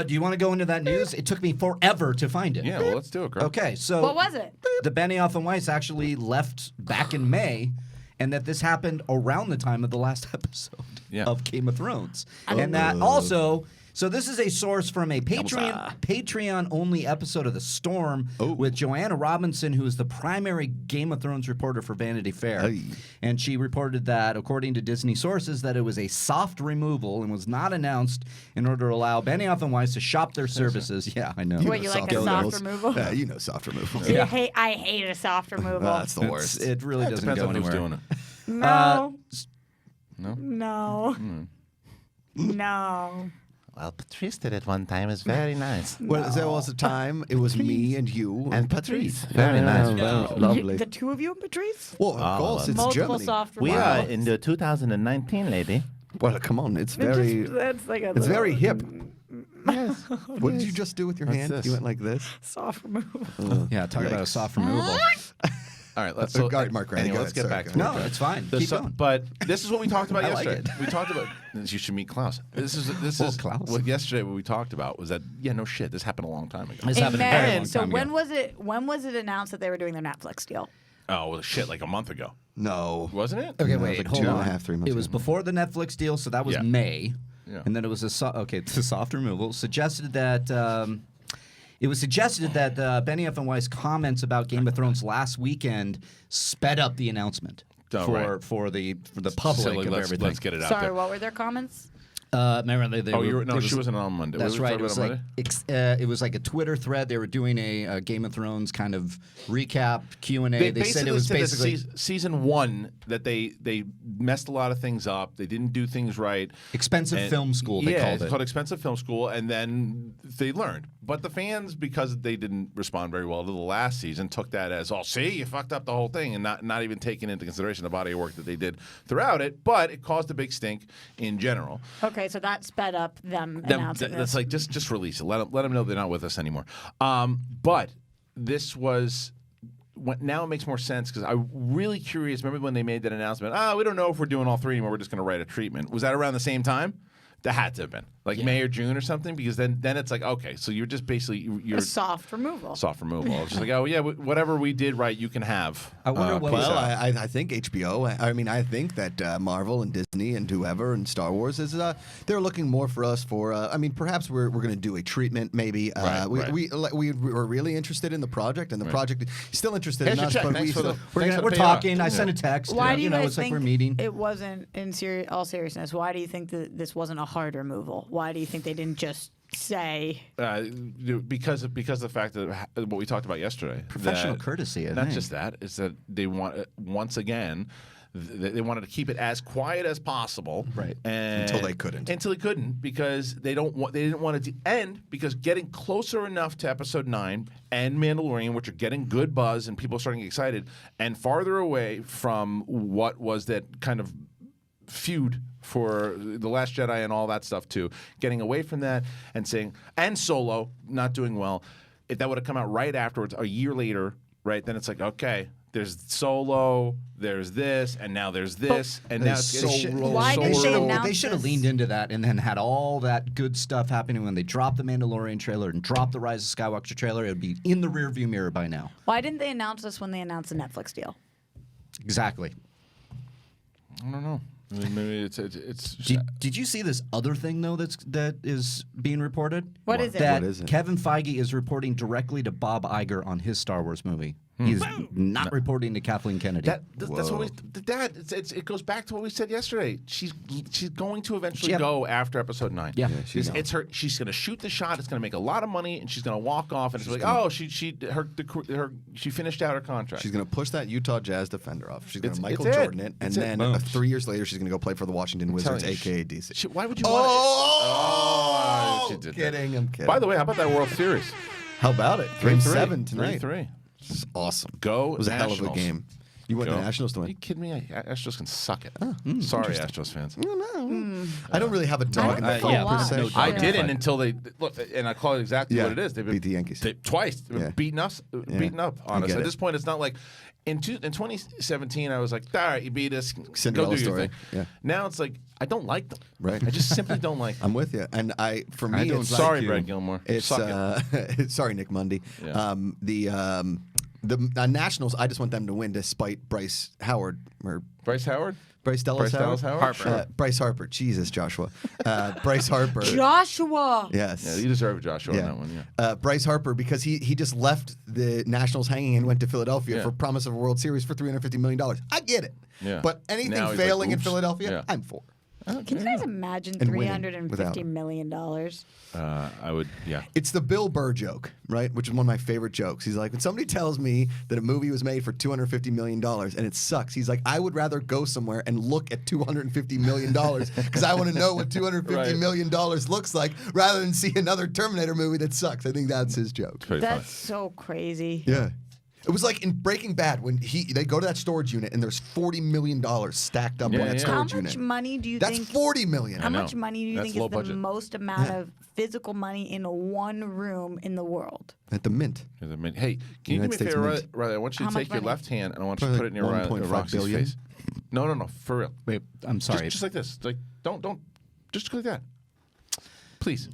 Do you want to go into that news? It took me forever to find it. Yeah, well, let's do it, girl. Okay, so What was it? the Benioff and Weiss actually left back in May, and that this happened around the time of the last episode of Game of Thrones. And that also, so this is a source from a Patreon-only episode of The Storm with Joanna Robinson, who is the primary Game of Thrones reporter for Vanity Fair. And she reported that, according to Disney sources, that it was a soft removal and was not announced in order to allow Benioff and Weiss to shop their services. Yeah, I know. What, you like a soft removal? Yeah, you know soft removal. I hate a soft removal. That's the worst. It really doesn't go on anywhere. who's doing it. No. No? No. Well, Patrice did it one time. It's very nice. Well, there was a time it was me and you And Patrice. Very nice. Lovely. The two of you and Patrice? Well, of course, it's Multiple Germany. soft We removals. are in the 2019, lady. Well, come on, it's It very, just- that's like a it's very hip. Yes. What did you just do with your hand? this? You went like this. soft removal. Yeah, talk about a soft removal. All right, let's All right, Mark Grant, anyway, go let's ahead, get back sorry, to go it. No, it's fine. The Keep so- going. But this is what we talked about I like yesterday. it. We talked about you should meet Klaus. This is Klaus. what yesterday what we talked about was that no shit, this happened a long time ago. This In happened a very May. long So time when ago. was it announced that they were doing their Netflix deal? Oh well, shit, like a month ago, No. wasn't it? Okay, No, it was wait, like hold 2.5, on. 3 months It was ago. before the Netflix deal, so that was Yeah. May. Yeah. And then it was the soft removal. Suggested that it was suggested that Benioff and Weiss comments about Game of Thrones last weekend sped up the announcement Oh, for the public So, of let's everything. get it out Sorry, there. what were their comments? Remember they were, No, it she wasn't on Monday. That's What right. were It we was talking like about it was like a Twitter thread. They were doing a Game of Thrones kind of recap Q&A. They said it was that basically season one that they messed a lot of things up. They didn't do things right. expensive film school. They called it's it. called expensive film school, and then they learned. But the fans, because they didn't respond very well to the last season, took that as, "Oh, see, you fucked up the whole thing," and not even taking into consideration the body of work that they did throughout it. But it caused a big stink in general. Okay, so that sped up them announcing That's this. like just release it. Let them know they're not with us anymore. But this was. Now it makes more sense because I'm really curious. Remember when they made that announcement? We don't know if we're doing all three anymore. We're just going to write a treatment. Was that around the same time? That had to have been like May or June or something, because then it's like, okay, so you're just basically you're a soft removal. soft removal. It's just like, oh yeah, whatever we did right, you can have. I wonder what Well, was I think HBO. I mean, I think that Marvel and Disney and whoever and Star Wars is they're looking more for us for. I mean, perhaps we're going to do a treatment. Maybe Right. we were really interested in the project, and the project is still interested Here's in your us. check. But Thanks for the- we're payout. talking. I sent a text. Why do you guys it's like think we're meeting. it wasn't in all seriousness? Why do you think that this wasn't a hard removal? Why do you think they didn't just say? Because of the fact that what we talked about yesterday, Professional that- courtesy. I Not think. just that, it's that they want once again. They wanted to keep it as quiet as possible, Right. And Until they couldn't. Because they didn't want it to end, because getting closer enough to episode 9 and Mandalorian, which are getting good buzz and people are starting to get excited, and farther away from what was that kind of feud for The Last Jedi and all that stuff too. Getting away from that and saying, and Solo not doing well. If that would have come out right afterwards, a year later, right, then it's like, okay, there's Solo, there's this, and now there's this, and now it's Why did they announce They should have this? leaned into that and then had all that good stuff happening when they dropped the Mandalorian trailer and dropped the Rise of Skywalker trailer. It would be in the rearview mirror by now. Why didn't they announce this when they announced the Netflix deal? Exactly. I don't know. I mean, maybe it's Did you see this other thing though that is being reported? What is it? That What is it? Kevin Feige is reporting directly to Bob Iger on his Star Wars movie. He's not reporting to Kathleen Kennedy. That's what it goes back to what we said yesterday. She's going to eventually Yep. go after episode 9. Yeah. she's it's her. She's going to shoot the shot. It's going to make a lot of money, and she's going to walk off. And it's like, oh, she finished out her contract. She's going to push that Utah Jazz defender off. She's going to It's- Michael it's it. Jordan it, and It's it. then Boom. 3 years later, she's going to go play for the Washington Wizards, telling you, aka DC. Why would you want Oh, she did that. kidding! I'm kidding. By the way, how about that World Series? how about it? Game 7 tonight. 3-3. This is awesome. Go It was a hell of a Nationals. game. You want Go. the Nationals to Are you win? kidding me? Astros can suck it. Sorry, Astros fans. I don't really have a dog in the think fight a per lot. se. No I dog. didn't until they look, and I call it exactly Yeah, what it is. They've been, beat the Yankees. twice. They've been Yeah. beating up on us. get At it. this point, it's not like in 2017. I was like, all right, you beat us. Cinderella go do your story. thing. Yeah. Now it's like I don't like them. Right. I just simply don't like them. I'm with you, and for me, don't it's like Sorry, you. Brad Gilmore. It's Suck it. sorry, Nick Mundy. Yeah. The Nationals. I just want them to win, despite Bryce Howard or Bryce Howard. Bryce Dallas Dallas Howard. Howard? Bryce Harper. Jesus, Joshua. Bryce Harper. Joshua. Yes. Yeah, you deserve it, Joshua, on that one. Yeah. Bryce Harper, because he just left the Nationals hanging and went to Philadelphia for promise of a World Series for $350 million. I get it. Yeah. But anything Now he's failing like, in oops. Philadelphia, Yeah. I'm for. Can you guys imagine And winning without $350 him. million? I would. Yeah. It's the Bill Burr joke, right? Which is one of my favorite jokes. He's like, when somebody tells me that a movie was made for $250 million and it sucks, he's like, I would rather go somewhere and look at $250 million because I want to know what $250 million looks like rather than see another Terminator movie that sucks. I think that's his joke. Pretty That's so crazy. Yeah. It was like in Breaking Bad when they go to that storage unit and there's $40 million stacked up on that How storage much unit. money do you That's think? $40 million. How know. much money do you That's think is low the budget. most amount of physical money in one room in the world? At the Mint. funny. Hey, can you do me United a States favor, Mint. Riley? I want you How to much take your money? left hand and I want you to Probably put it in your like 1.5 Roxy's billion. face. No, for real. Wait, I'm sorry. Just like this. Like don't. Just go like that. Please.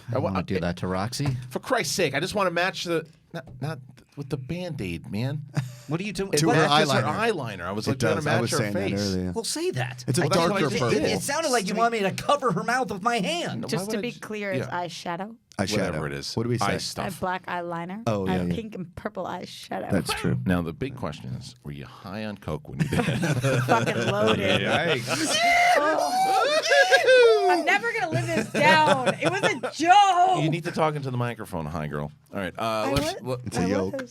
I don't want to do that to Roxy. For Christ's sake, I just want to match the not with the Band-Aid, man. What are you doing? To What- her Matches her eyeliner. eyeliner. I was It like trying to does. I match was her saying that face. earlier. Well, say that. It's a I- darker it, purple. it sounded like you want me to cover her mouth with my hand. Why Just would to I be just- clear, yeah. it's eyeshadow. Eyeshadow. Whatever it is. What do we say? Eye I have stuff. black eyeliner. Oh, I have yeah. pink and purple eyeshadow. That's true. Now the big question is: were you high on coke when you did it? Fucking loaded. I'm never gonna live this down. It was a joke. You need to talk into the microphone, high girl. All right. It's a yoke.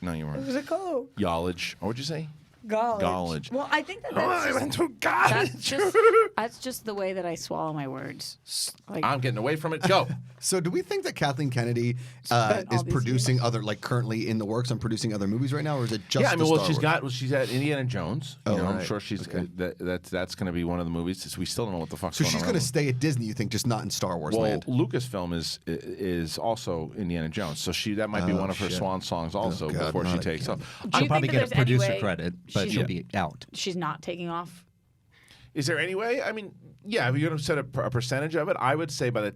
No, you It weren't. was a coke. Yolage. What would you say? College. Well, I think Oh, that's to that's just the way that I swallow my words. Like, I'm getting away from it. Go. So, do we think that Kathleen Kennedy Spent all is these producing other, like, currently in the works on producing other movies right now, or is it just? Yeah, I mean, the Star Wars? she's at Indiana Jones. Oh, You know, I'm right. sure she's that's going to be one of the movies. So we still don't know what the fuck's So going she's on. going to stay at Disney, you think, just not in Star Wars Well, land? Lucasfilm is also Indiana Jones, so that might be Oh, one of her shit. swan songs also God, before she not takes again. off. Do you She'll think probably that get a there's any producer way credit, but she's- she'll be out. she's not taking off. Is there any way? I mean, yeah, if you're going to set a percentage of it, I would say by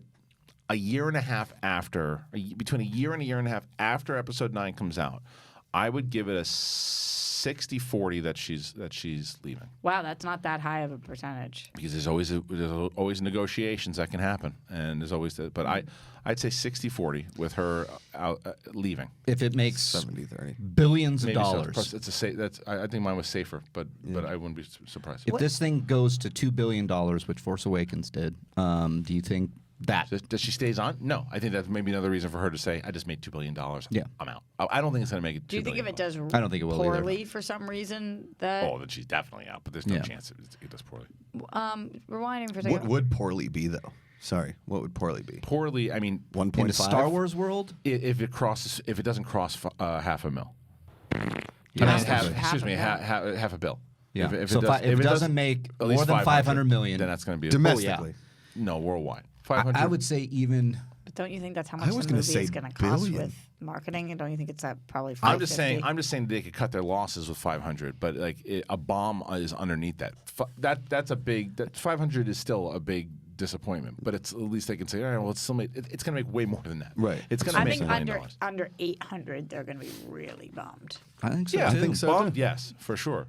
a year and a half after, between a year and a half after Episode 9 comes out, I would give it a 60-40 that she's leaving. Wow, that's not that high of a percentage. Because there's always negotiations that can happen, and there's always but I'd say 60-40 with her out, leaving. If it makes 70-30. billions of Maybe so. dollars. Plus, I think mine was safer, but I wouldn't be surprised. If this thing goes to $2 billion, which Force Awakens did, do you think that? Does she stays on? No, I think that's maybe another reason for her to say, "I just made $2 billion. Yeah. I'm out." I don't think it's going to make it. Do you think if it does I don't think it will either. poorly for some reason that Oh, then she's definitely out. But there's no Yeah. chance it does poorly. rewinding for a What second. would poorly be, though? Sorry, what would poorly be? Poorly, I mean, 1.5? In the Star Wars world? if it doesn't cross half a mil. Yeah, I mean, that's excuse a me, mil. half a bill. Yeah. If So if it doesn't make at least more than 500 million, then that's going to be Domestically. No, worldwide. I 500. would say even. But don't you think that's how I much was the gonna movie say is going to cost billion. with marketing? And don't you think it's at probably I'm just saying. 550? I'm just saying they could cut their losses with 500, but like a bomb is underneath that. That's a big. That 500 is still a big disappointment, but it's at least they can say, all right, well, it's still it's going to make way more than that. Right. It's going to I make think $1 million. under 800, they're going to be really bummed. I think so. Yeah, too. I think so, Bummed, too. yes, for sure.